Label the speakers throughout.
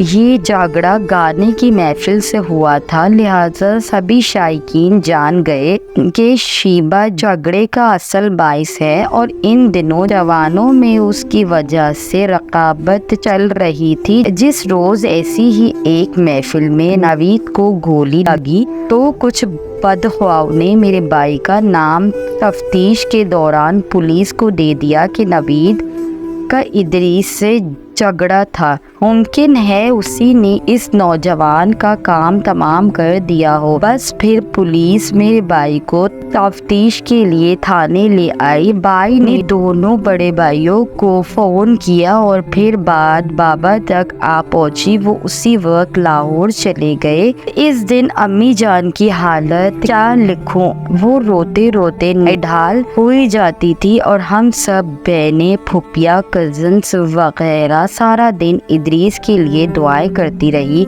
Speaker 1: یہ جھگڑا گانے کی محفل سے ہوا تھا، لہٰذا سبھی شائقین جان گئے کہ شیبہ جھگڑے کا اصل باعث ہے، اور ان دنوں جوانوں میں اس کی وجہ سے رقابت چل رہی تھی۔ جس روز ایسی ہی ایک محفل میں نوید کو گولی لگی تو کچھ بدخواہوں نے میرے بھائی کا نام تفتیش کے دوران پولیس کو دے دیا کہ نوید کا ادریس سے جھگڑا تھا۔ ممکن ہے اسی نے اس نوجوان کا کام تمام کر دیا ہو۔ بس پھر پولیس میرے بھائی کو تفتیش کے لیے تھانے لے آئی۔ بھائی نے دونوں بڑے بھائیوں کو فون کیا اور پھر بات بابا تک آ پہنچی۔ وہ اسی وقت لاہور چلے گئے۔ اس دن امی جان کی حالت کیا لکھوں، وہ روتے روتے نڈھال ہوئی جاتی تھی، اور ہم سب بہنیں، پھوپھیاں، کزنس وغیرہ سارا دن ادریس کے لیے دعائیں کرتی رہی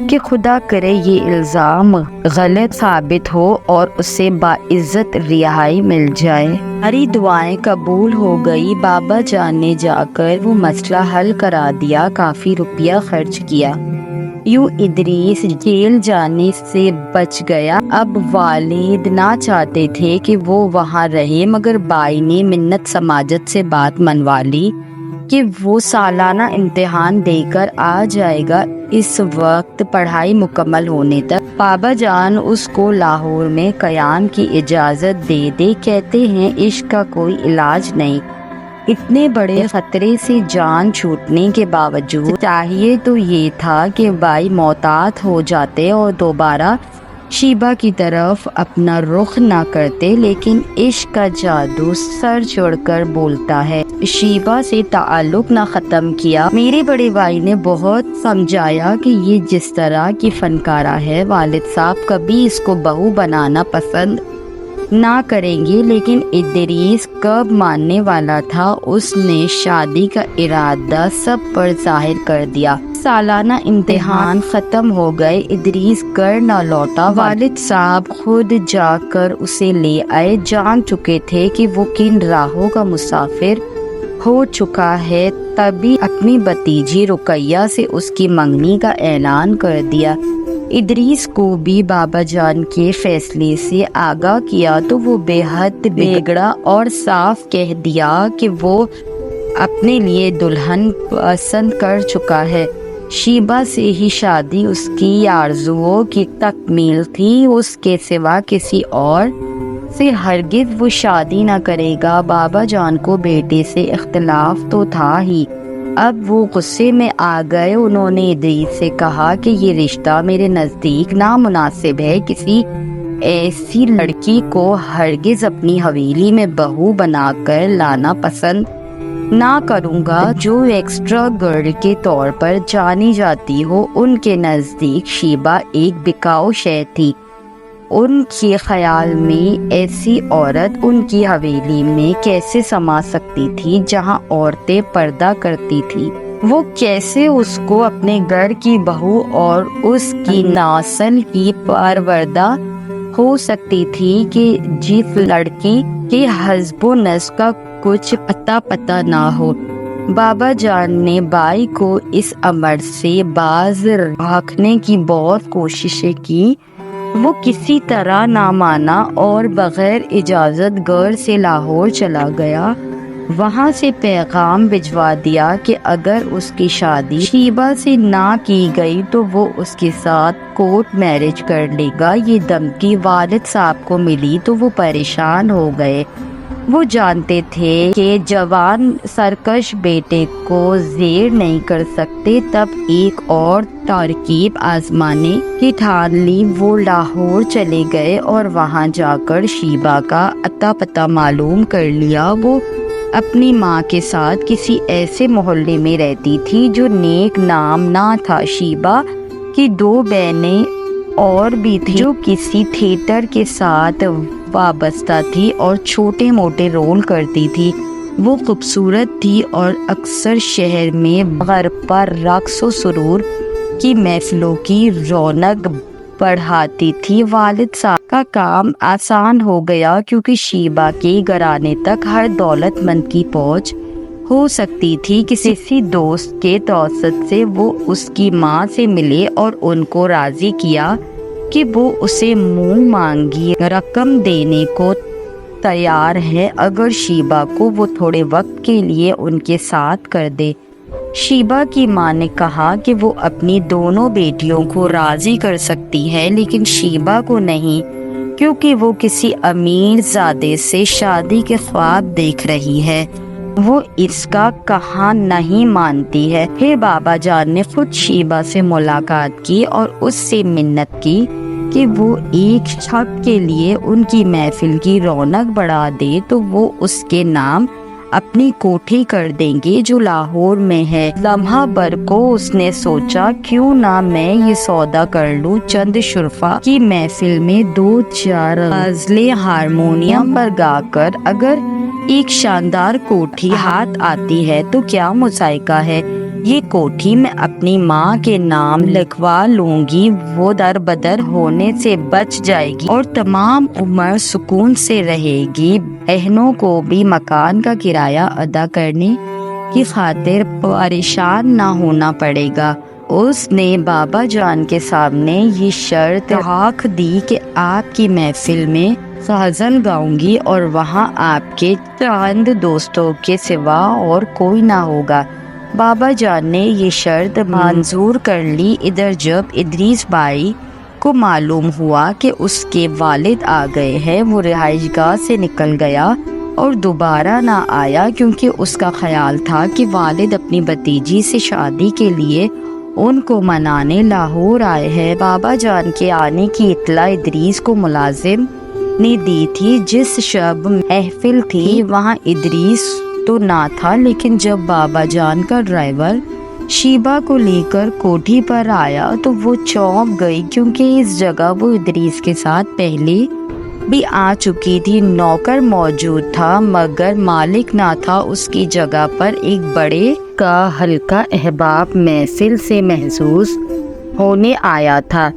Speaker 1: کہ خدا کرے یہ الزام غلط ثابت ہو اور اسے باعزت رہائی مل جائے۔ ہماری دعائیں قبول ہو گئی۔ بابا جان نے جا کر وہ مسئلہ حل کرا دیا، کافی روپیہ خرچ کیا۔ یوں ادریس جیل جانے سے بچ گیا۔ اب والد نہ چاہتے تھے کہ وہ وہاں رہے، مگر بھائی نے منت سماجت سے بات منوا لی کہ وہ سالانہ امتحان دے کر آ جائے گا۔ اس وقت پڑھائی مکمل ہونے تک بابا جان اس کو لاہور میں قیام کی اجازت دے دے۔ کہتے ہیں عشق کا کوئی علاج نہیں۔ اتنے بڑے خطرے سے جان چھوٹنے کے باوجود چاہیے تو یہ تھا کہ بھائی محتاط ہو جاتے اور دوبارہ شیبہ کی طرف اپنا رخ نہ کرتے، لیکن عشق کا جادو سر چڑھ کر بولتا ہے۔ شیبہ سے تعلق نہ ختم کیا۔ میرے بڑے بھائی نے بہت سمجھایا کہ یہ جس طرح کی فنکارہ ہے، والد صاحب کبھی اس کو بہو بنانا پسند نہ کریں گے، لیکن ادریس کب ماننے والا تھا۔ اس نے شادی کا ارادہ سب پر ظاہر کر دیا۔ سالانہ امتحان ختم ہو گئے، ادریس گھر نہ لوٹا۔ والد صاحب خود جا کر اسے لے آئے۔ جان چکے تھے کہ وہ کن راہوں کا مسافر ہو چکا ہے، تبھی اپنی بھتیجی رقیہ سے اس کی منگنی کا اعلان کر دیا۔ ادریس کو بھی بابا جان کے فیصلے سے آگاہ کیا تو وہ بے حد بگڑا اور صاف کہہ دیا کہ وہ اپنے لیے دلہن پسند کر چکا ہے۔ شیبہ سے ہی شادی اس کی آرزوؤں کی تکمیل تھی، اس کے سوا کسی اور سے ہرگز وہ شادی نہ کرے گا۔ بابا جان کو بیٹے سے اختلاف تو تھا ہی، اب وہ غصے میں آ گئے۔ انہوں نے ادریس سے کہا کہ یہ رشتہ میرے نزدیک نامناسب ہے، کسی ایسی لڑکی کو ہرگز اپنی حویلی میں بہو بنا کر لانا پسند نہ کروں گا جو ایکسٹرا گرل کے طور پر جانی جاتی ہو۔ ان کے نزدیک شیبہ ایک بکاؤ شے تھی۔ ان کے خیال میں ایسی عورت ان کی حویلی میں کیسے سما سکتی تھی جہاں عورتیں پردہ کرتی تھی؟ وہ کیسے اس کو اپنے گھر کی بہو اور اس کی نسل کی پروردہ ہو سکتی تھی کہ جس لڑکی کے حسب و نسب کا کچھ پتہ نہ ہو؟ بابا جان نے بھائی کو اس امر سے باز رکھنے کی بہت کوششیں کی۔ وہ کسی طرح نہ مانا اور بغیر اجازت گھر سے لاہور چلا گیا۔ وہاں سے پیغام بھجوا دیا کہ اگر اس کی شادی شیبہ سے نہ کی گئی تو وہ اس کے ساتھ کورٹ میرج کر لے گا۔ یہ دھمکی والد صاحب کو ملی تو وہ پریشان ہو گئے۔ وہ جانتے تھے کہ جوان سرکش بیٹے کو زیر نہیں کر سکتے، تب ایک اور ترکیب آزمانے کی ٹھان لی۔ وہ لاہور چلے گئے اور وہاں جا کر شیبہ کا اتا پتہ معلوم کر لیا۔ وہ اپنی ماں کے ساتھ کسی ایسے محلے میں رہتی تھی جو نیک نام نہ تھا۔ شیبہ کی 2 بہنیں اور بھی تھیں جو کسی تھیٹر کے ساتھ وابستہ تھی اور چھوٹے موٹے رول کرتی تھی۔ وہ خوبصورت تھی اور اکثر شہر میں غربا رقص و سرور کی محفلوں کی رونق بڑھاتی تھی۔ والد صاحب کا کام آسان ہو گیا کیونکہ شیبہ کے گھرانے تک ہر دولت مند کی پہنچ ہو سکتی تھی کسی دوست کے توسط سے وہ اس کی ماں سے ملے اور ان کو راضی کیا کہ وہ اسے منہ مانگی رقم دینے کو تیار ہے اگر شیبہ کو وہ تھوڑے وقت کے لیے ان کے ساتھ کر دے۔ شیبہ کی ماں نے کہا کہ وہ اپنی دونوں بیٹیوں کو راضی کر سکتی ہے لیکن شیبہ کو نہیں، کیونکہ وہ کسی امیر زادے سے شادی کے خواب دیکھ رہی ہے، وہ اس کا کہا نہیں مانتی ہے۔ پھر بابا جان نے خود شیبہ سے ملاقات کی اور اس سے منت کی کہ وہ ایک شب کے لیے ان کی محفل کی رونق بڑھا دے تو وہ اس کے نام اپنی کوٹھی کر دیں گے جو لاہور میں ہے۔ لمحہ بھر کو اس نے سوچا کیوں نہ میں یہ سودا کر لوں، چند شرفا کی محفل میں 2-4 غزلیں ہارمونیم پر گا کر اگر ایک شاندار کوٹھی ہاتھ آتی ہے تو کیا مذائقہ ہے۔ یہ کوٹھی میں اپنی ماں کے نام لکھوا لوں گی، وہ در بدر ہونے سے بچ جائے گی اور تمام عمر سکون سے رہے گی۔ بہنوں کو بھی مکان کا کرایہ ادا کرنے کی خاطر پریشان نہ ہونا پڑے گا۔ اس نے بابا جان کے سامنے یہ شرط رکھ دی کہ آپ کی محفل میں غزل گاؤں گی اور وہاں آپ کے چند دوستوں کے سوا اور کوئی نہ ہوگا۔ بابا جان نے یہ شرط منظور کر لی۔ ادھر جب ادریس بھائی کو معلوم ہوا کہ اس کے والد آ گئے ہیں، وہ رہائش گاہ سے نکل گیا اور دوبارہ نہ آیا کیونکہ اس کا خیال تھا کہ والد اپنی بھتیجی سے شادی کے لیے ان کو منانے لاہور آئے ہیں۔ بابا جان کے آنے کی اطلاع ادریس کو ملازم نے دی تھی۔ جس شب محفل تھی وہاں ادریس تو نہ تھا، لیکن جب بابا جان کا ڈرائیور شیبہ کو لے کر کوٹھی پر آیا تو وہ چونک گئی کیونکہ اس جگہ وہ ادریس کے ساتھ پہلے بھی آ چکی تھی۔ نوکر موجود تھا مگر مالک نہ تھا۔ اس کی جگہ پر ایک بڑے کا ہلکا احباب محفل سے محسوس ہونے آیا تھا۔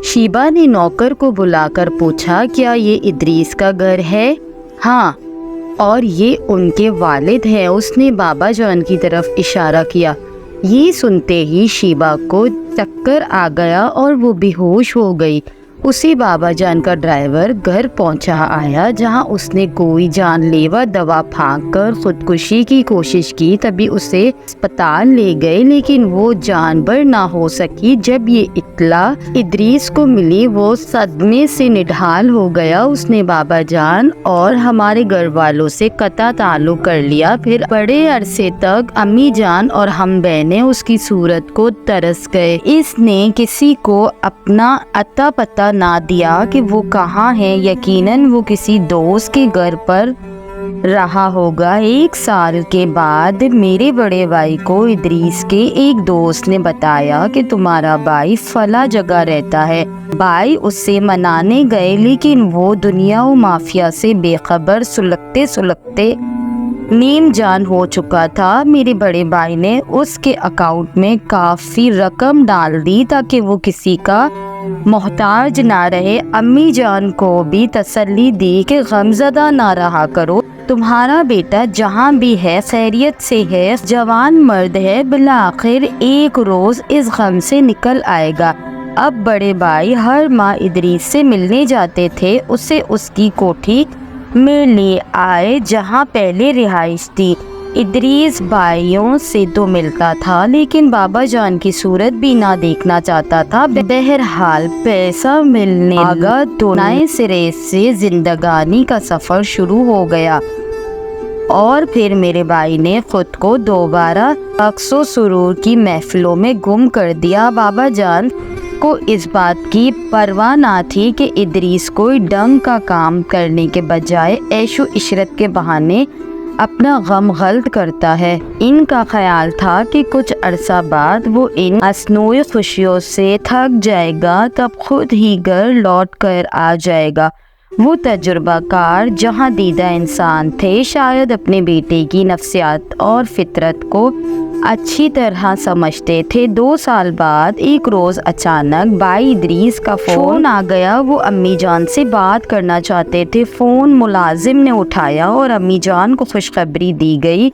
Speaker 1: شیبہ نے نوکر کو بلا کر پوچھا کیا یہ ادریس کا گھر ہے؟ ہاں، اور یہ ان کے والد ہیں۔ اس نے بابا جان کی طرف اشارہ کیا۔ یہ سنتے ہی شیبہ کو چکر آ گیا اور وہ بے ہوش ہو گئی۔ اسی بابا جان کا ڈرائیور گھر پہنچا آیا جہاں اس نے کوئی جان لیوا دوا پھانک کر خودکشی کی کوشش کی، تبھی اسے اسپتال لے گئے لیکن وہ جان بر نہ ہو سکی۔ جب یہ اطلاع ادریس کو ملی وہ صدمے سے نڈھال ہو گیا۔ اس نے بابا جان اور ہمارے گھر والوں سے قطع تعلق کر لیا۔ پھر بڑے عرصے تک امی جان اور ہم بہنیں اس کی صورت کو ترس گئے۔ اس نے کسی کو اپنا اتا پتہ نہ دیا کہ وہ کہاں ہے، یقیناً وہ کسی دوست کے گھر پر رہا ہوگا۔ 1 سال کے بعد میرے بڑے بھائی کو ادریس کے ایک دوست نے بتایا کہ تمہارا بھائی فلاں جگہ رہتا ہے۔ بھائی اس سے منانے گئے لیکن وہ دنیا و مافیا سے بے خبر، سلگتے سلگتے نیم جان ہو چکا تھا۔ میرے بڑے بھائی نے اس کے اکاؤنٹ میں کافی رقم ڈال دی تاکہ وہ کسی کا محتاج نہ رہے۔ امی جان کو بھی تسلی دی کہ غمزدہ نہ رہا کرو، تمہارا بیٹا جہاں بھی ہے خیریت سے ہے، جوان مرد ہے، بالآخر ایک روز اس غم سے نکل آئے گا۔ اب بڑے بھائی ہر ماہ ادریس سے ملنے جاتے تھے، اسے اس کی کوٹھی میں لے آئے جہاں پہلے رہائش تھی۔ ادریس بھائیوں سے تو ملتا تھا لیکن بابا جان کی صورت بھی نہ دیکھنا چاہتا تھا۔ بہرحال پیسہ ملنے لگا تو نئے سرے سے زندگانی کا سفر شروع ہو گیا اور پھر میرے بھائی نے خود کو دوبارہ رقص و سرور کی محفلوں میں گم کر دیا۔ بابا جان کو اس بات کی پرواہ نہ تھی کہ ادریس کوئی ڈنگ کا کام کرنے کے بجائے عیش و عشرت کے بہانے اپنا غم غلط کرتا ہے۔ ان کا خیال تھا کہ کچھ عرصہ بعد وہ ان مصنوعی خوشیوں سے تھک جائے گا، تب خود ہی گھر لوٹ کر آ جائے گا۔ وہ تجربہ کار جہاں دیدہ انسان تھے، شاید اپنے بیٹے کی نفسیات اور فطرت کو اچھی طرح سمجھتے تھے۔ 2 سال بعد ایک روز اچانک بھائی ادریس کا فون آ گیا۔ وہ امی جان سے بات کرنا چاہتے تھے۔ فون ملازم نے اٹھایا اور امی جان کو خوشخبری دی گئی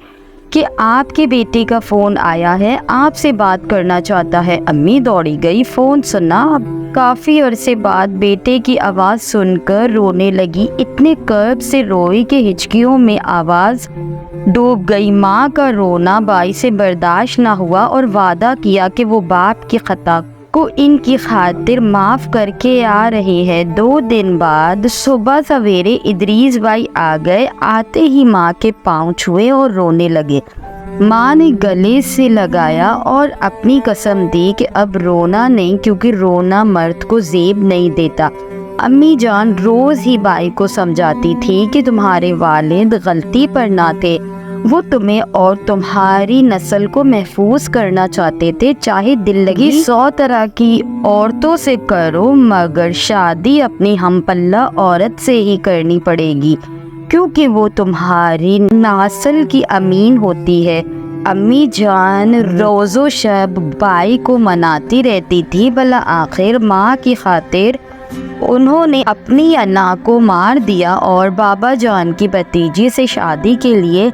Speaker 1: کہ آپ کے بیٹے کا فون آیا ہے، آپ سے بات کرنا چاہتا ہے۔ امی دوڑی گئی، فون سنا۔ اب کافی عرصے بعد بیٹے کی آواز سن کر رونے لگی، اتنے قرب سے روئی کہ ہچکیوں میں آواز ڈوب گئی۔ ماں کا رونا بائی سے برداشت نہ ہوا اور وعدہ کیا کہ وہ باپ کی خطا کو ان کی خاطر معاف کر کے آ رہے ہیں۔ 2 دن بعد صبح سویرے ادریس بھائی آ گئے۔ آتے ہی ماں کے پاؤں چھوئے اور رونے لگے۔ ماں نے گلے سے لگایا اور اپنی قسم دی کہ اب رونا نہیں، کیونکہ رونا مرد کو زیب نہیں دیتا۔ امی جان روز ہی بھائی کو سمجھاتی تھی کہ تمہارے والد غلطی پر نہ تھے، وہ تمہیں اور تمہاری نسل کو محفوظ کرنا چاہتے تھے، چاہے دل لگی 100 طرح کی عورتوں سے کرو مگر شادی اپنی ہم پلہ عورت سے ہی کرنی پڑے گی، کیونکہ وہ تمہاری نسل کی امین ہوتی ہے۔ امی جان روز و شب بھائی کو مناتی رہتی تھی، بلا آخر ماں کی خاطر انہوں نے اپنی انا کو مار دیا اور بابا جان کی بھتیجی سے شادی کے لیے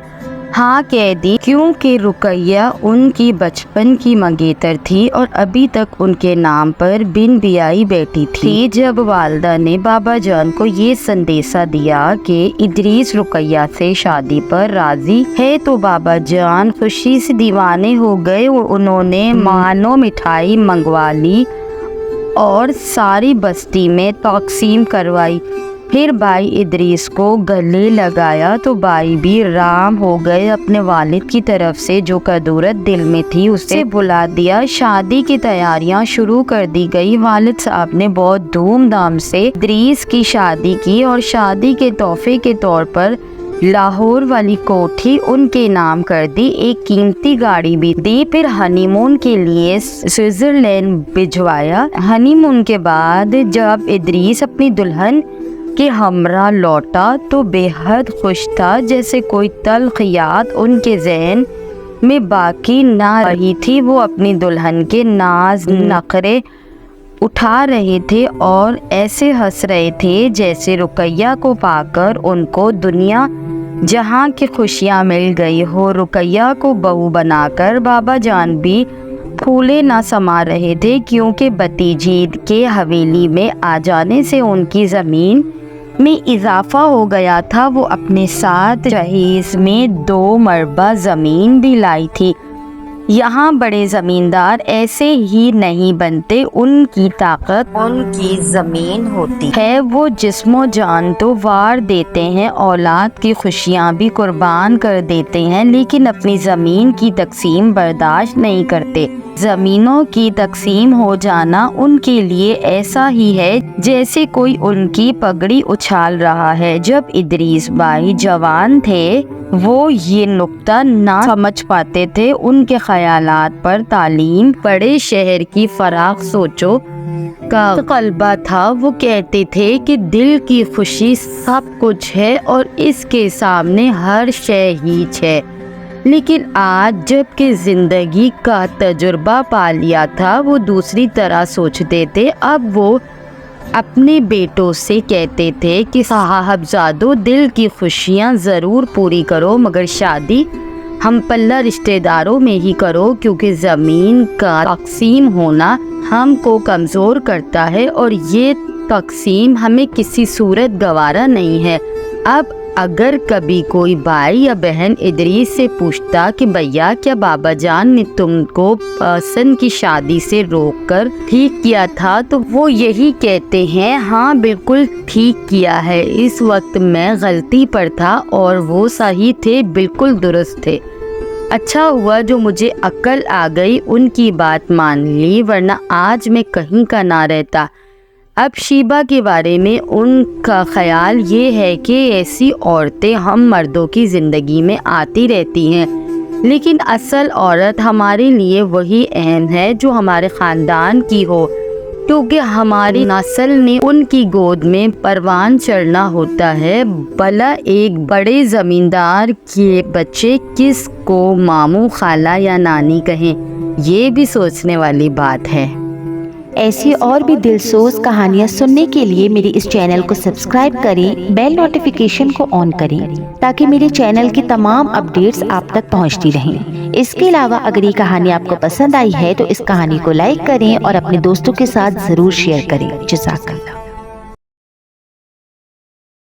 Speaker 1: ہاں کہہ دی، کیونکہ رقیہ ان کی بچپن کی منگیتر تھی اور ابھی تک ان کے نام پر بن بیائی بیٹی تھی۔ جب والدہ نے بابا جان کو یہ سندیسہ دیا کہ ادریس رقیہ سے شادی پر راضی ہے تو بابا جان خوشی سے دیوانے ہو گئے اور انہوں نے مانو مٹھائی منگوا لی اور ساری بستی میں تقسیم کروائی۔ پھر بھائی ادریس کو گلے لگایا تو بھائی بھی رام ہو گئے، اپنے والد کی طرف سے جو کدورت دل میں تھی اسے بلا دیا۔ شادی کی تیاریاں شروع کر دی گئی۔ والد صاحب نے بہت دھوم دھام سے ادریس کی شادی کی اور شادی کے تحفے کے طور پر لاہور والی کوٹھی ان کے نام کر دی، ایک قیمتی گاڑی بھی دی۔ پھر ہنی مون کے لیے سوئٹزرلینڈ بھجوایا۔ ہنی مون کے بعد جب ادریس اپنی دلہن کے ہمراہ لوٹا تو بے حد خوش تھا، جیسے کوئی تلخ یاد ان کے ذہن میں باقی نہ رہی تھی۔ وہ اپنی دلہن کے ناز نخرے اٹھا رہے تھے اور ایسے ہنس رہے تھے جیسے رقیہ کو پا کر ان کو دنیا جہاں کی خوشیاں مل گئی ہو۔ رقیہ کو بہو بنا کر بابا جان بھی پھولے نہ سما رہے تھے، کیونکہ بھتیجی کے حویلی میں آ جانے سے ان کی زمین میں اضافہ ہو گیا تھا۔ وہ اپنے ساتھ جہیز میں 2 مربع زمین بھی لائی تھی۔ یہاں بڑے زمیندار ایسے ہی نہیں بنتے، ان کی طاقت ان کی زمین ہوتی ہے، وہ جسم و جان تو وار دیتے ہیں، اولاد کی خوشیاں بھی قربان کر دیتے ہیں، لیکن اپنی زمین کی تقسیم برداشت نہیں کرتے۔ زمینوں کی تقسیم ہو جانا ان کے لیے ایسا ہی ہے جیسے کوئی ان کی پگڑی اچھال رہا ہے۔ جب ادریس بھائی جوان تھے وہ یہ نکتہ نہ سمجھ پاتے تھے، ان کے خیالات پر تعلیم، بڑے شہر کی فراخ سوچوں کا غلبہ تھا۔ وہ کہتے تھے کہ دل کی خوشی سب کچھ ہے اور اس کے سامنے ہر شے ہیچ ہے، لیکن آج جب کہ زندگی کا تجربہ پا لیا تھا وہ دوسری طرح سوچتے تھے۔ اب وہ اپنے بیٹوں سے کہتے تھے کہ صاحبزادوں دل کی خوشیاں ضرور پوری کرو مگر شادی ہم پلہ رشتہ داروں میں ہی کرو، کیونکہ زمین کا تقسیم ہونا ہم کو کمزور کرتا ہے اور یہ تقسیم ہمیں کسی صورت گوارا نہیں ہے۔ اب اگر کبھی کوئی بھائی یا بہن ادریس سے پوچھتا کہ بھیا کیا بابا جان نے تم کو پسند کی شادی سے روک کر ٹھیک کیا تھا، تو وہ یہی کہتے ہیں ہاں بالکل ٹھیک کیا ہے، اس وقت میں غلطی پر تھا اور وہ صحیح تھے، بالکل درست تھے، اچھا ہوا جو مجھے عقل آ گئی، ان کی بات مان لی، ورنہ آج میں کہیں کا نہ رہتا۔ اب شیبہ کے بارے میں ان کا خیال یہ ہے کہ ایسی عورتیں ہم مردوں کی زندگی میں آتی رہتی ہیں، لیکن اصل عورت ہمارے لیے وہی اہم ہے جو ہمارے خاندان کی ہو، کیونکہ ہماری نسل نے ان کی گود میں پروان چڑھنا ہوتا ہے، بھلا ایک بڑے زمیندار کے بچے کس کو ماموں، خالہ یا نانی کہیں، یہ بھی سوچنے والی بات ہے۔
Speaker 2: ایسی اور بھی دلسوز کہانیاں سننے کے لیے میری اس چینل کو سبسکرائب کریں، بیل نوٹیفیکیشن کو آن کریں تاکہ میرے چینل کی تمام اپڈیٹس آپ تک پہنچتی رہیں۔ اس کے علاوہ اگر یہ کہانی آپ کو پسند آئی ہے تو اس کہانی کو لائک کریں اور اپنے دوستوں کے ساتھ ضرور شیئر کریں۔ جزاک اللہ۔